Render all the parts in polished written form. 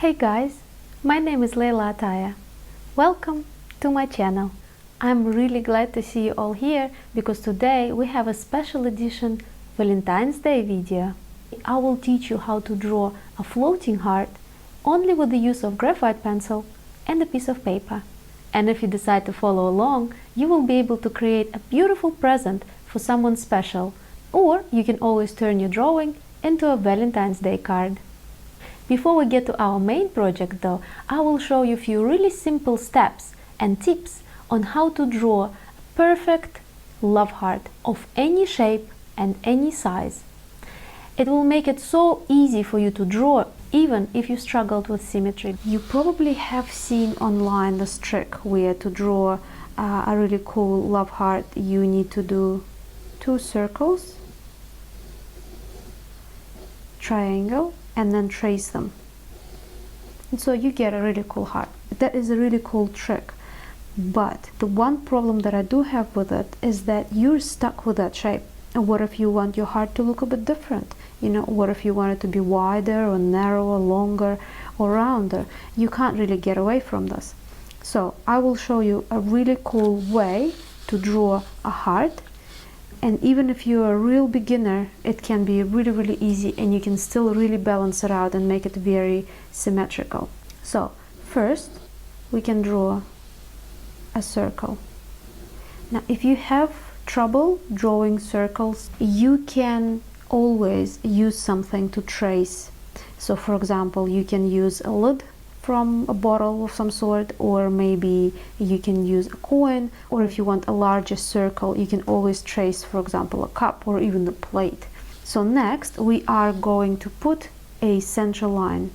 Hey guys, my name is Leila Ataya. Welcome to my channel. I'm really glad to see you all here because today we have a special edition Valentine's Day video. I will teach you how to draw a floating heart only with the use of graphite pencil and a piece of paper. And if you decide to follow along, you will be able to create a beautiful present for someone special, or you can always turn your drawing into a Valentine's Day card. Before we get to our main project though, I will show you a few really simple steps and tips on how to draw a perfect love heart of any shape and any size. It will make it so easy for you to draw even if you struggled with symmetry. You probably have seen online this trick where to draw a really cool love heart you need to do 2 circles, triangle, and then trace them. And so you get a really cool heart. That is a really cool trick. But the one problem that I do have with it is that you're stuck with that shape. And what if you want your heart to look a bit different? What if you want it to be wider or narrower, longer or rounder? You can't really get away from this. So I will show you a really cool way to draw a heart. And even if you're a real beginner, it can be really easy and you can still really balance it out and make it very symmetrical. So first we can draw a circle. Now if you have trouble drawing circles, you can always use something to trace. So for example, you can use a lid from a bottle of some sort, or maybe you can use a coin, or if you want a larger circle, you can always trace, for example, a cup or even a plate. So next we are going to put a central line.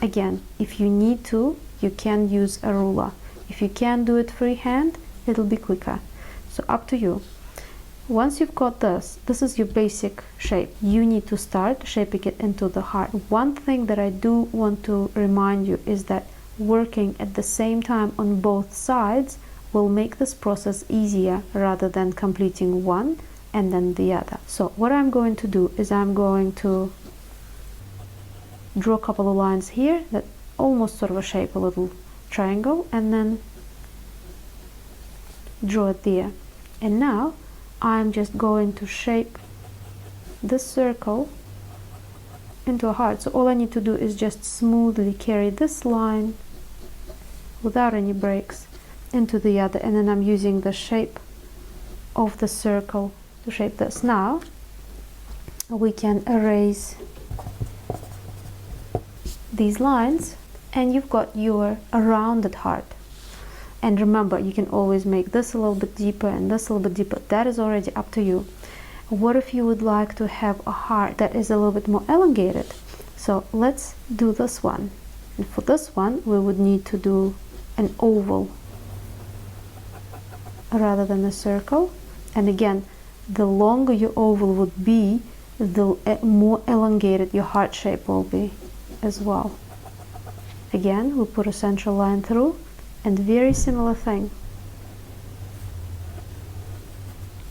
Again, if you need to, you can use a ruler. If you can't do it freehand, it'll be quicker. So up to you. Once you've got this is your basic shape. You need to start shaping it into the heart. One thing that I do want to remind you is that working at the same time on both sides will make this process easier rather than completing one and then the other. So what I'm going to do is I'm going to draw a couple of lines here that almost sort of shape a little triangle, and then draw it there. And now I'm just going to shape this circle into a heart. So all I need to do is just smoothly carry this line without any breaks into the other, and then I'm using the shape of the circle to shape this. Now we can erase these lines and you've got your rounded heart. And remember, you can always make this a little bit deeper and this a little bit deeper. That is already up to you. What if you would like to have a heart that is a little bit more elongated? So let's do this one. And for this one, we would need to do an oval rather than a circle. And again, the longer your oval would be, the more elongated your heart shape will be as well. Again, we put a central line through. And very similar thing.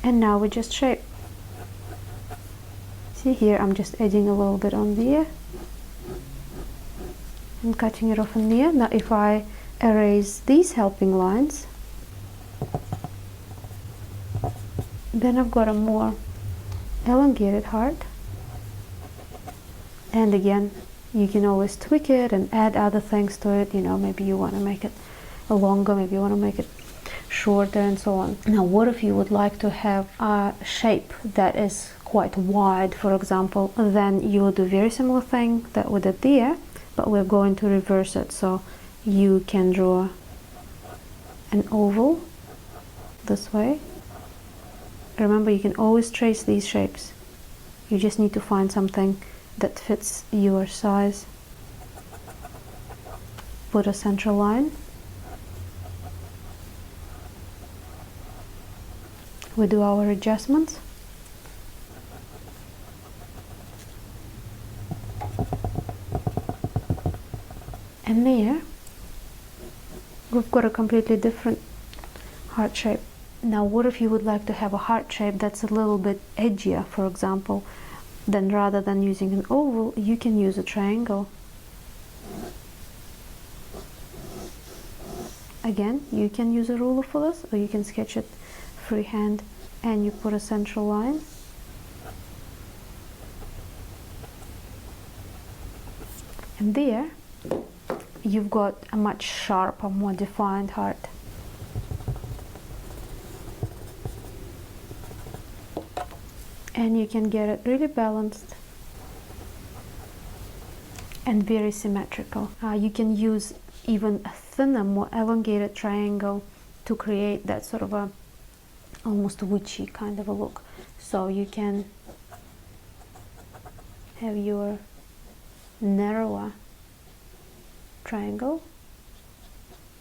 And now we just shape. See here, I'm just adding a little bit on there and cutting it off in there. Now if I erase these helping lines, then I've got a more elongated heart. And again, you can always tweak it and add other things to it. Maybe you want to make it longer, maybe you want to make it shorter, and so on. Now what if you would like to have a shape that is quite wide, for example? Then you will do very similar thing that we did there, but we're going to reverse it. So you can draw an oval this way. Remember, you can always trace these shapes. You just need to find something that fits your size. Put a central line. We do our adjustments. And there we've got a completely different heart shape. Now what if you would like to have a heart shape that's a little bit edgier, for example? Then rather than using an oval, you can use a triangle. Again, you can use a ruler for this, or you can sketch it freehand, and you put a central line. And there you've got a much sharper, more defined heart. And you can get it really balanced and very symmetrical. You can use even a thinner, more elongated triangle to create that sort of a almost witchy kind of a look. So you can have your narrower triangle.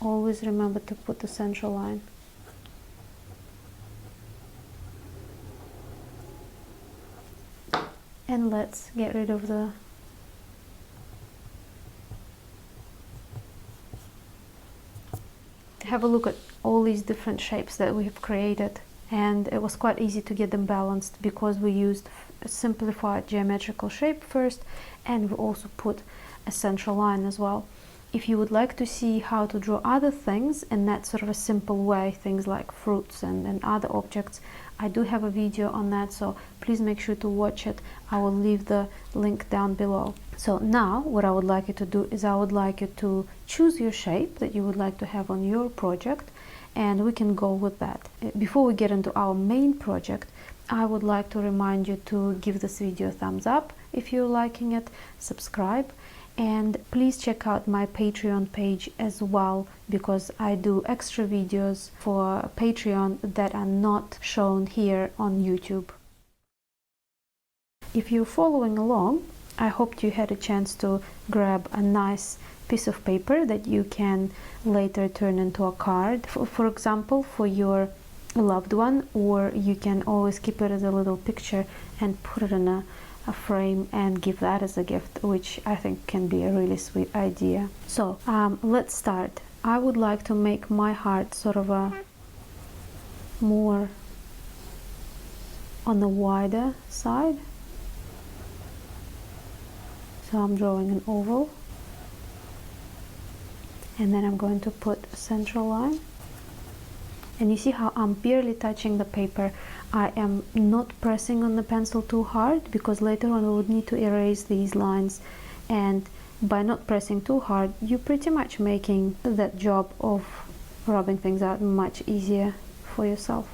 Always remember to put the central line. And let's get rid of the have a look at all these different shapes that we have created, and it was quite easy to get them balanced because we used a simplified geometrical shape first, and we also put a central line as well. If you would like to see how to draw other things in that sort of a simple way, things like fruits and other objects, I do have a video on that, so please make sure to watch it. I will leave the link down below. So now what I would like you to do is I would like you to choose your shape that you would like to have on your project, and we can go with that. Before we get into our main project, I would like to remind you to give this video a thumbs up if you're liking it, subscribe, and please check out my Patreon page as well, because I do extra videos for Patreon that are not shown here on YouTube. If you're following along, I hope you had a chance to grab a nice piece of paper that you can later turn into a card, for example, for your loved one, or you can always keep it as a little picture and put it in a frame and give that as a gift, which I think can be a really sweet idea. So let's start. I would like to make my heart sort of a more on the wider side. So I'm drawing an oval, and then I'm going to put a central line. And you see how I'm barely touching the paper. I am not pressing on the pencil too hard, because later on we would need to erase these lines, and by not pressing too hard, you're pretty much making that job of rubbing things out much easier for yourself.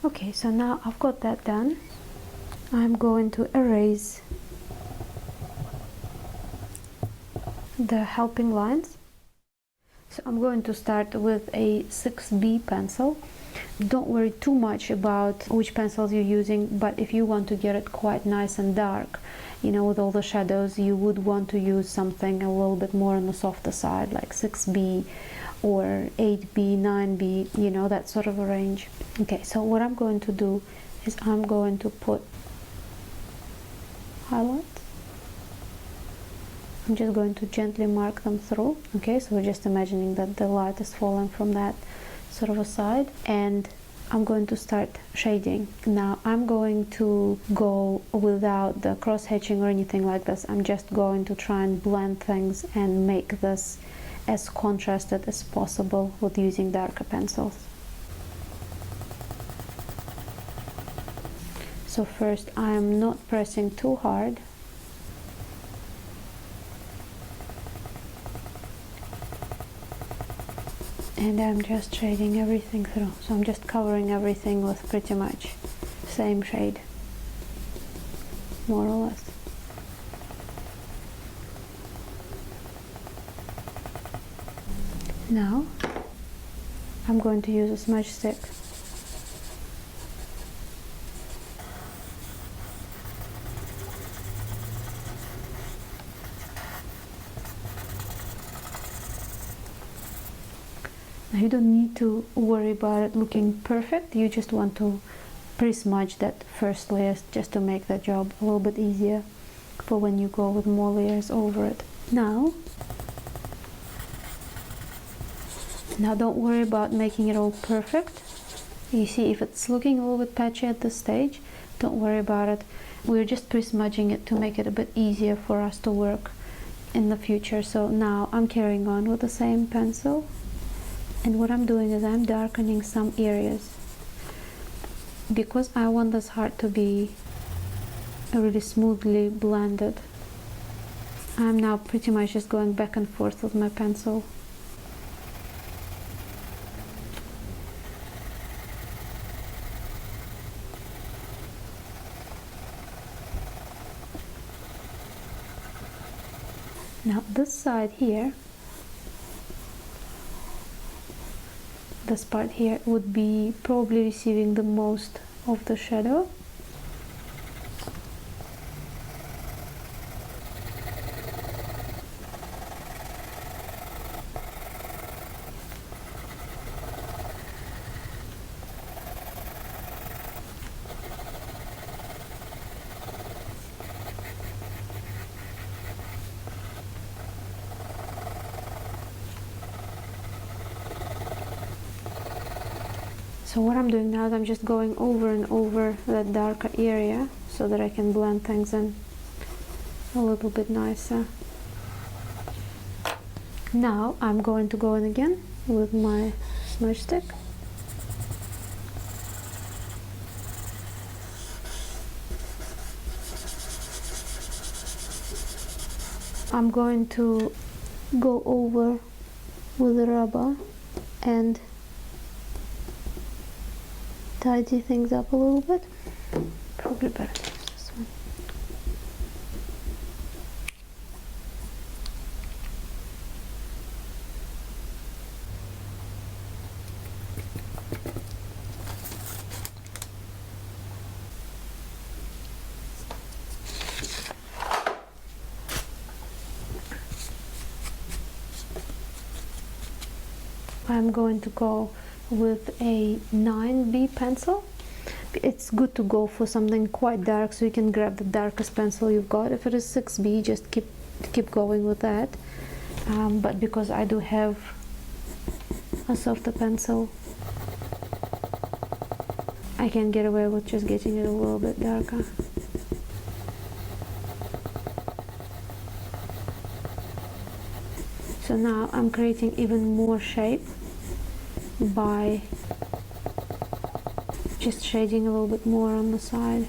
Okay, so now I've got that done. I'm going to erase the helping lines. So I'm going to start with a 6B pencil. Don't worry too much about which pencils you're using, but if you want to get it quite nice and dark, you know, with all the shadows, you would want to use something a little bit more on the softer side, like 6B or 8B, 9B, you know, that sort of a range. Okay, so what I'm going to do is I'm going to put highlights. I'm just going to gently mark them through. Okay, so we're just imagining that the light is falling from that sort of a side, and I'm going to start shading. Now I'm going to go without the cross hatching or anything like this. I'm just going to try and blend things and make this as contrasted as possible with using darker pencils. So first, I am not pressing too hard. And I'm just shading everything through. So I'm just covering everything with pretty much same shade, more or less. Now I'm going to use a smudge stick. Now you don't need to worry about it looking perfect. You just want to pre-smudge that first layer just to make the job a little bit easier for when you go with more layers over it. Now don't worry about making it all perfect. You see, if it's looking a little bit patchy at this stage, Don't worry about it. We're just pre-smudging it to make it a bit easier for us to work in the future. So now I'm carrying on with the same pencil, and what I'm doing is I'm darkening some areas because I want this heart to be really smoothly blended. I'm now pretty much just going back and forth with my pencil. Now this side here, this part here would be probably receiving the most of the shadow. So what I'm doing now is I'm just going over and over that darker area so that I can blend things in a little bit nicer. Now I'm going to go in again with my smudge stick. I'm going to go over with the rubber and tidy things up a little bit. Probably better to use this one. I'm going to go with a 9B pencil. It's good to go for something quite dark, so you can grab the darkest pencil you've got. If it is 6B, just keep going with that. But because I do have a softer pencil, I can get away with just getting it a little bit darker. So now I'm creating even more shape by just shading a little bit more on the side.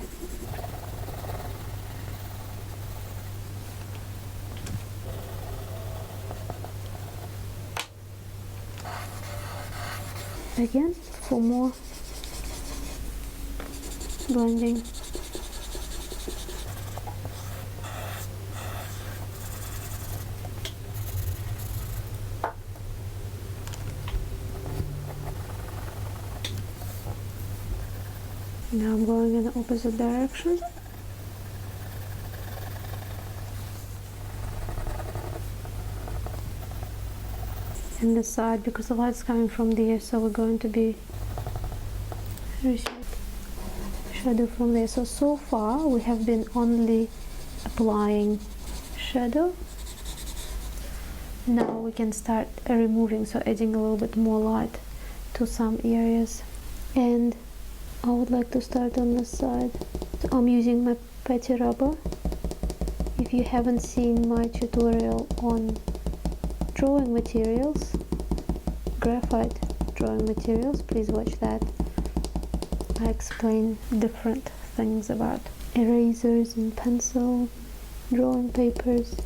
Again, for more blending. Now I'm going in the opposite direction. And this side, because the light's coming from there, so we're going to be shadow from there. So far we have been only applying shadow. Now we can start removing, so adding a little bit more light to some areas. And I would like to start on this side. So I'm using my patty rubber. If you haven't seen my tutorial on drawing materials, graphite drawing materials, please watch that. I explain different things about erasers and pencil, drawing papers.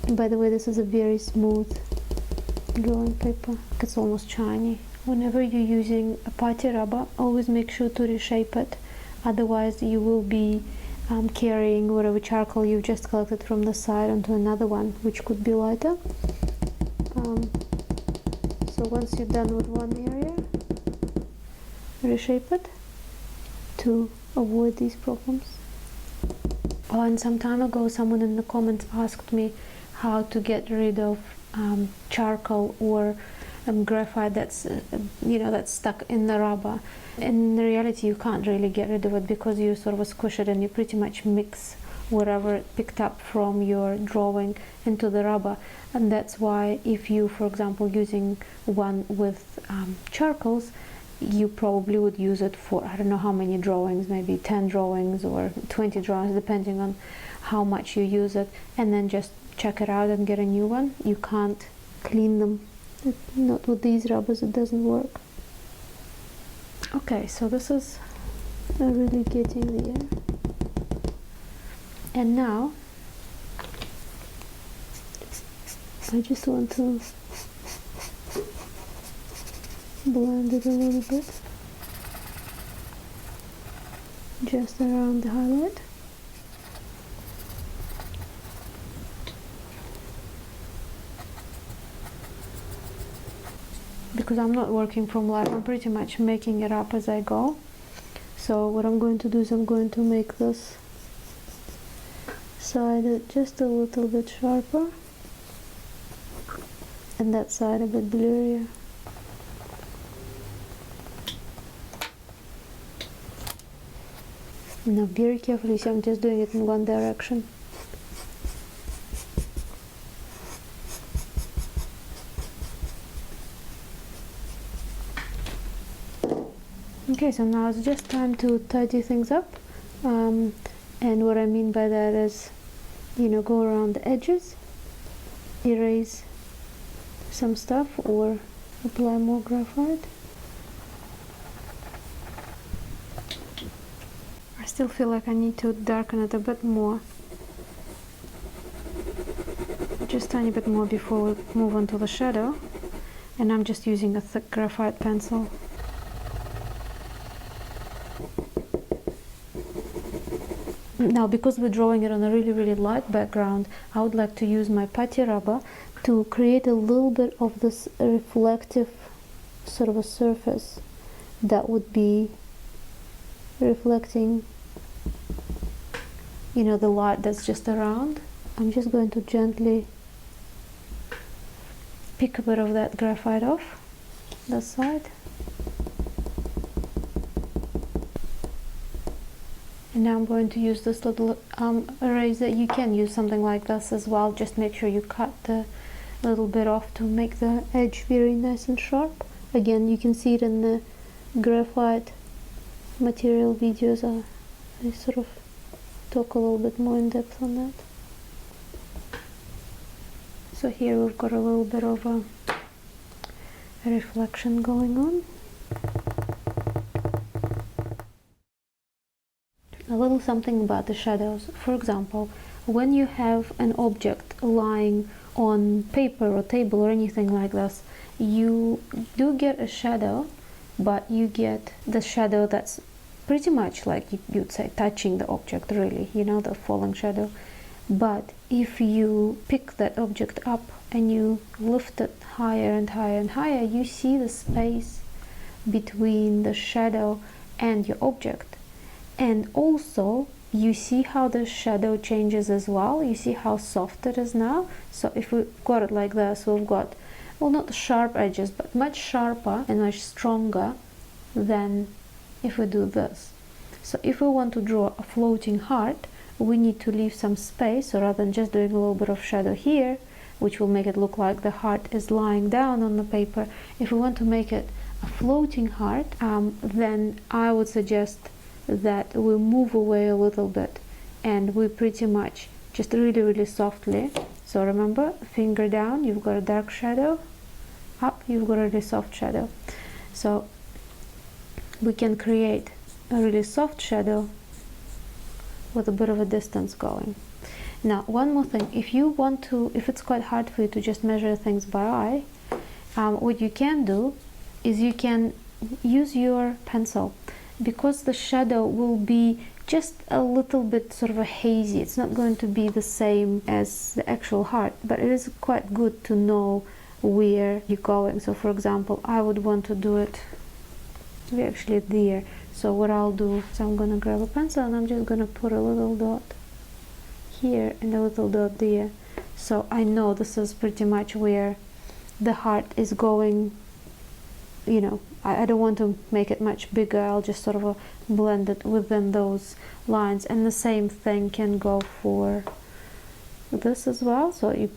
And by the way, this is a very smooth drawing paper. It's almost shiny. Whenever you're using a patty rubber, always make sure to reshape it. Otherwise, you will be carrying whatever charcoal you've just collected from the side onto another one, which could be lighter. So once you're done with one area, reshape it to avoid these problems. Oh, and some time ago, someone in the comments asked me how to get rid of charcoal or graphite that's that's stuck in the rubber. In reality, you can't really get rid of it because you sort of squish it and you pretty much mix whatever it picked up from your drawing into the rubber. And that's why if you, for example, using one with charcoals, you probably would use it for, I don't know how many drawings, maybe 10 drawings or 20 drawings, depending on how much you use it, and then just check it out and get a new one. You can't clean them. Not with these rubbers, it doesn't work. Okay, so this is really getting there. And now I just want to blend it a little bit, just around the highlight. Because I'm not working from life, I'm pretty much making it up as I go. So what I'm going to do is I'm going to make this side just a little bit sharper and that side a bit blurrier. Now very carefully, see, I'm just doing it in one direction. Okay, so now it's just time to tidy things up, and what I mean by that is, you know, go around the edges, erase some stuff or apply more graphite. I still feel like I need to darken it a bit more, just a tiny bit more before we move on to the shadow, and I'm just using a thick graphite pencil. Now, because we're drawing it on a really light background, I would like to use my putty rubber to create a little bit of this reflective sort of a surface that would be reflecting, you know, the light that's just around. I'm just going to gently pick a bit of that graphite off the side. And now I'm going to use this little eraser. You can use something like this as well. Just make sure you cut the little bit off to make the edge very nice and sharp. Again, you can see it in the graphite material videos. I sort of talk a little bit more in depth on that. So here we've got a little bit of a reflection going on. A little something about the shadows. For example, when you have an object lying on paper or table or anything like this, you do get a shadow, but you get the shadow that's pretty much like you'd say touching the object, really, you know, the falling shadow. But if you pick that object up and you lift it higher and higher and higher, you see the space between the shadow and your object. And also you see how the shadow changes as well. You see how soft it is now. So if we've got it like this, we've got, well, not sharp edges, but much sharper and much stronger than if we do this. So if we want to draw a floating heart, we need to leave some space. So rather than just doing a little bit of shadow here, which will make it look like the heart is lying down on the paper, if we want to make it a floating heart, then I would suggest that we move away a little bit and we pretty much just really softly. So remember, finger down, you've got a dark shadow, up you've got a really soft shadow. So we can create a really soft shadow with a bit of a distance going. Now, one more thing, if you want to, if it's quite hard for you to just measure things by eye, what you can do is you can use your pencil, because the shadow will be just a little bit sort of a hazy. It's not going to be the same as the actual heart, but it is quite good to know where you're going. So for example, I would want to do it actually there. So what I'll do is I'm gonna grab a pencil and I'm just gonna put a little dot here and a little dot there. So I know this is pretty much where the heart is going. You know, I don't want to make it much bigger. I'll just sort of blend it within those lines. And the same thing can go for this as well. So you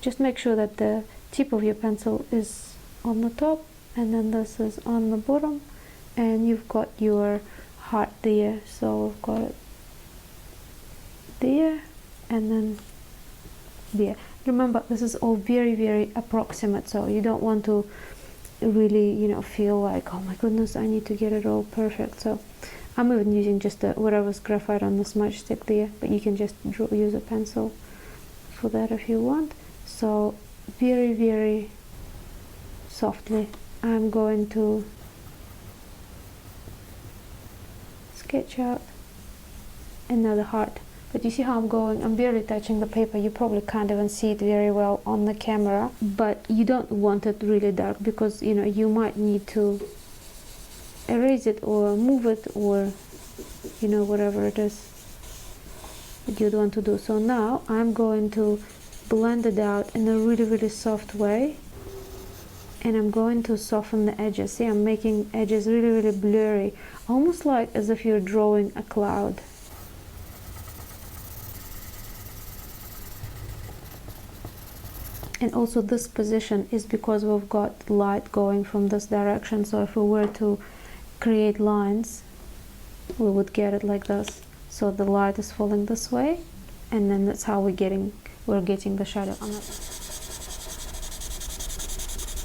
just make sure that the tip of your pencil is on the top and then this is on the bottom. and you've got your heart there. So we've got it there and then there. Remember, this is all very, very approximate, so you don't want to really, you know, feel like, oh my goodness, I need to get it all perfect. So I'm even using just whatever's graphite on the smudge stick there, but you can just use a pencil for that if you want. So very, very softly I'm going to sketch out another heart. But you see how I'm going, I'm barely touching the paper. You probably can't even see it very well on the camera, but you don't want it really dark, because you know you might need to erase it or move it, or you know, whatever it is that you'd want to do. So now I'm going to blend it out in a really, really soft way, and I'm going to soften the edges. See, I'm making edges really, really blurry, almost like as if you're drawing a cloud. And also this position is because we've got light going from this direction, so if we were to create lines, we would get it like this. So the light is falling this way, and then that's how we're getting the shadow on it.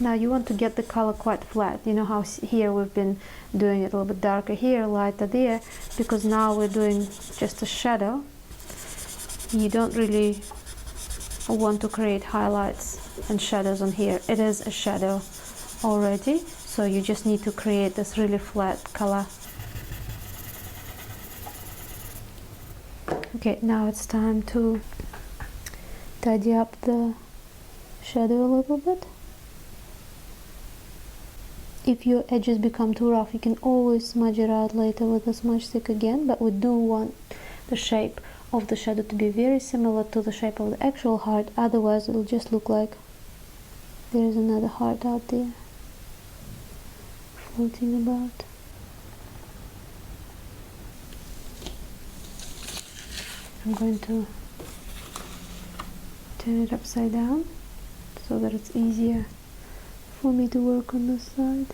Now you want to get the color quite flat. You know how here we've been doing it a little bit darker here, lighter there, because now we're doing just a shadow. You don't really want to create highlights and shadows on here. It is a shadow already, so you just need to create this really flat color. Okay, now it's time to tidy up the shadow a little bit. If your edges become too rough, you can always smudge it out later with a smudge stick again, but we do want the shape of the shadow to be very similar to the shape of the actual heart, otherwise it'll just look like there's another heart out there floating about. I'm going to turn it upside down so that it's easier for me to work on this side.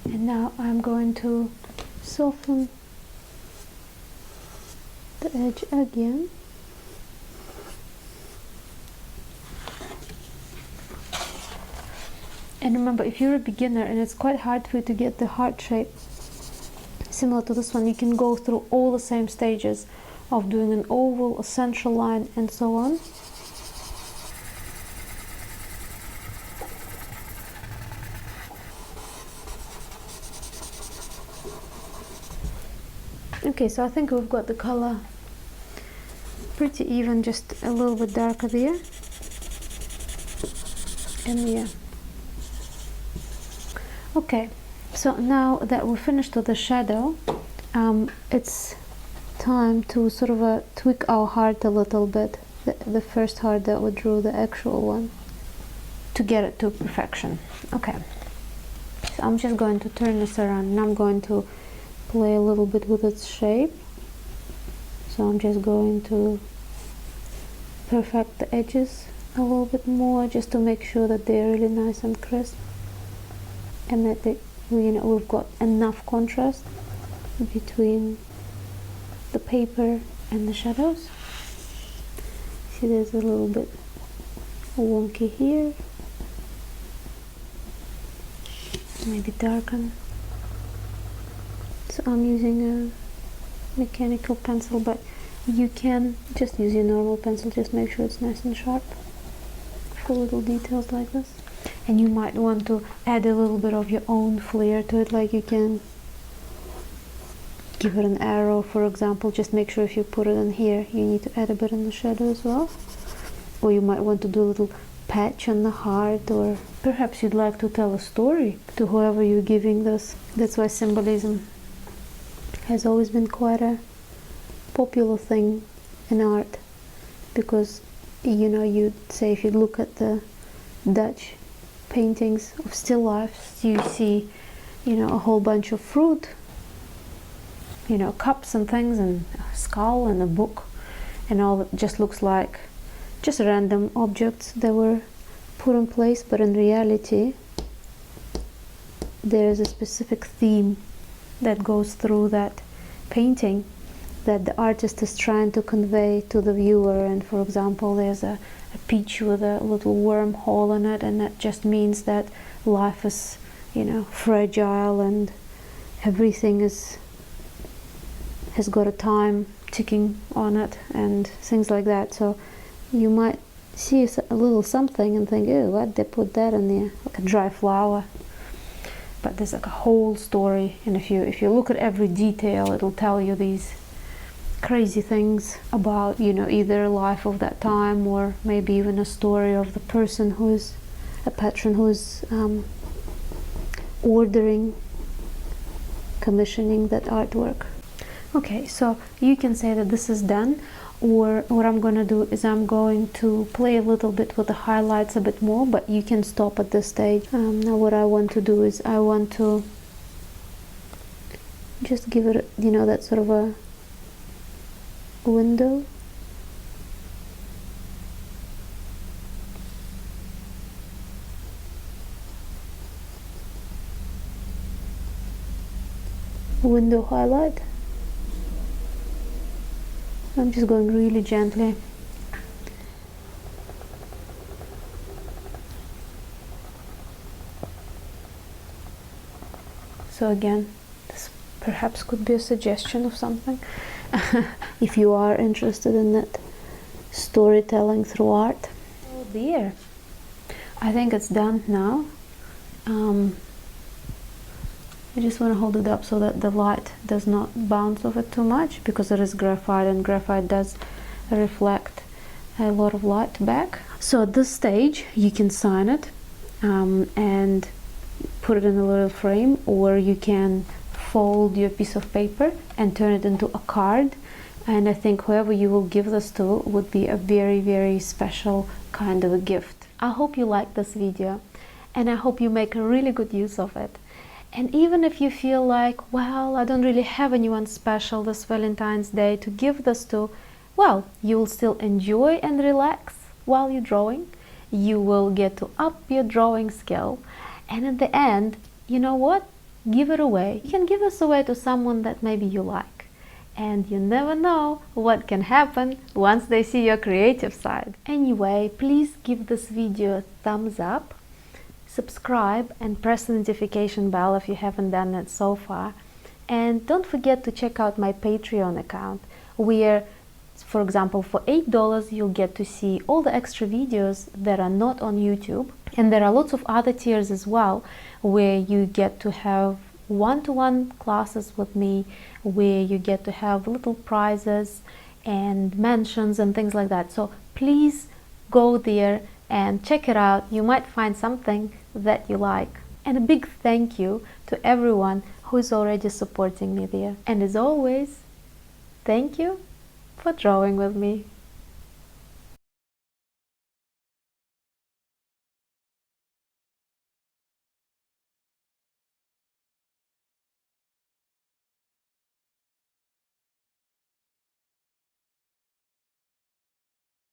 And now I'm going to soften the edge again. And remember, if you're a beginner and it's quite hard for you to get the heart shape similar to this one, you can go through all the same stages of doing an oval, a central line, and so on. Okay, so I think we've got the color pretty even, just a little bit darker there. And yeah. Okay, so now that we're finished with the shadow, it's time to sort of tweak our heart a little bit, the first heart that we drew, the actual one, to get it to perfection. Okay, so I'm just going to turn this around and I'm going to play a little bit with its shape. So I'm just going to perfect the edges a little bit more, just to make sure that they're really nice and crisp, and that we've got enough contrast between the paper and the shadows. See, there's a little bit wonky here, maybe darken. So I'm using a mechanical pencil, but you can just use your normal pencil. Just make sure it's nice and sharp for little details like this. And you might want to add a little bit of your own flair to it, like you can give it an arrow, for example. Just make sure if you put it in here, you need to add a bit in the shadow as well. Or you might want to do a little patch on the heart, or perhaps you'd like to tell a story to whoever you're giving this. That's why symbolism has always been quite a popular thing in art, because you'd say, if you look at the Dutch paintings of still lifes, you see a whole bunch of fruit, cups and things, and a skull and a book, and all that just looks like just random objects that were put in place, but in reality there is a specific theme that goes through that painting that the artist is trying to convey to the viewer. And for example, there's a peach with a little wormhole in it, and that just means that life is, you know, fragile and everything has got a time ticking on it and things like that. So you might see a little something and think, oh, why'd they put that in there, like a dry flower? But there's like a whole story, and if you look at every detail, it'll tell you these crazy things about, you know, either life of that time or maybe even a story of the person who's a patron who's commissioning that artwork. Okay, so you can say that this is done, or what I'm going to do is I'm going to play a little bit with the highlights a bit more, but you can stop at this stage. Now what I want to do is I want to just give it, you know, that sort of a window. Window highlight. I'm just going really gently. So again, this perhaps could be a suggestion of something if you are interested in that storytelling through art. Oh dear, I think it's done now. I just want to hold it up so that the light does not bounce off it too much, because it is graphite and graphite does reflect a lot of light back. So at this stage you can sign it and put it in a little frame, or you can fold your piece of paper and turn it into a card. And I think whoever you will give this to would be a very, very special kind of a gift. I hope you like this video, and I hope you make a really good use of it. And even if you feel like, well, I don't really have anyone special this Valentine's Day to give this to, well, you will still enjoy and relax while you're drawing. You will get to up your drawing skill. And at the end, you know what? Give it away. You can give this away to someone that maybe you like. And you never know what can happen once they see your creative side. Anyway, please give this video a thumbs up. Subscribe and press the notification bell if you haven't done it so far. And don't forget to check out my Patreon account, where, for example, for $8 you'll get to see all the extra videos that are not on YouTube. And there are lots of other tiers as well, where you get to have one-to-one classes with me, where you get to have little prizes and mentions and things like that. So please go there and check it out. You might find something that you like. And a big thank you to everyone who is already supporting me there. And as always, thank you for drawing with me.